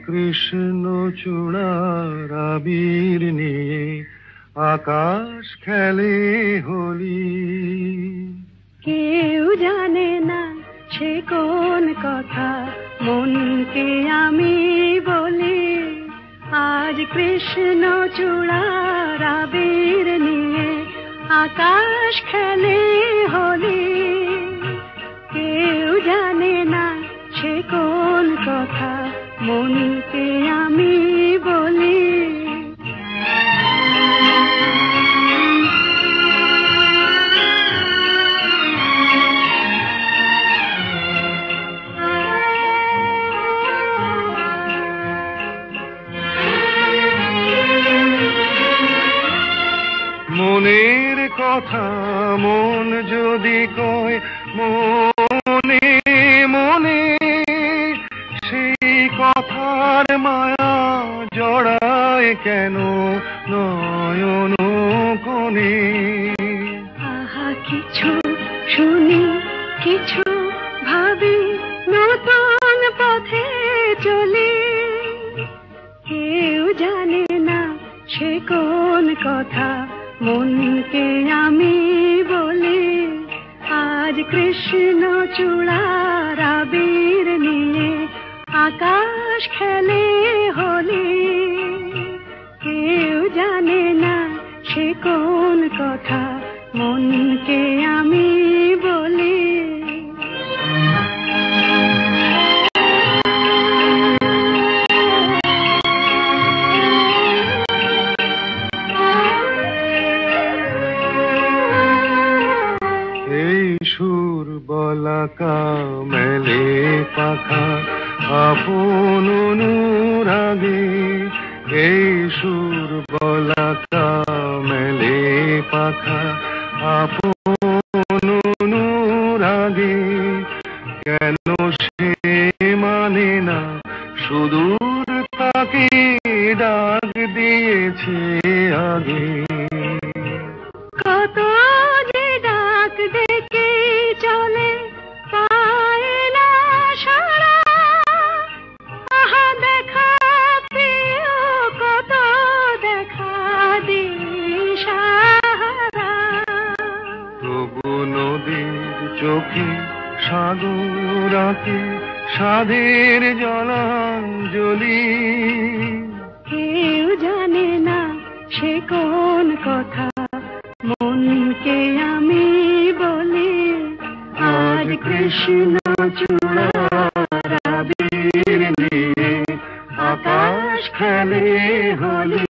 কৃষ্ণ চূড়ার আবির নিয়ে আকাশ খেলে হোলি। কেউ জানে না সে কোন কথা মনকে আমি বলি। আজ কৃষ্ণ চূড়ার আবির নিয়ে আকাশ খেলে হোলি। কেউ জানে না সে কোন কথা মনকে আমি বলি। মনের কথা মন যদি কয় মনে মনে, সেই কথার মায়া জড়ায় কেন নয়ন কোণে। আহা কিছু শুনি কিছু ভাবি নতুন পথে চলি। কেউ জানে না সে কোন কথা মনকে আমি বলি। আজ কৃষ্ণ চূড়ার আবির নিয়ে আকাশ খেলে হোলি। কেউ জানে না সে কোন কথা মনকে আমি বলি। সুর বলাকা মেলে পাখা আপন অনুরাগে। এই সুর বলাকা মেলে পাখা আপন অনুরাগে। কেন সে মানে না সুদূর তাকে ডাক দিয়েছে আগে। কত যে ডাক ডেকে চলে পায় না সারা। আহা দেখা প্রিয় কত দেখা দিশাহারা। তবু নদীর চোখে সাগর আঁকে সাধের জলাঞ্জলি। কেউ জানে না সে কোন কথা মনকে আমি বলি। আজ কৃষ্ণ চূড়ার আবির নিয়ে আকাশ খেলে হোলি।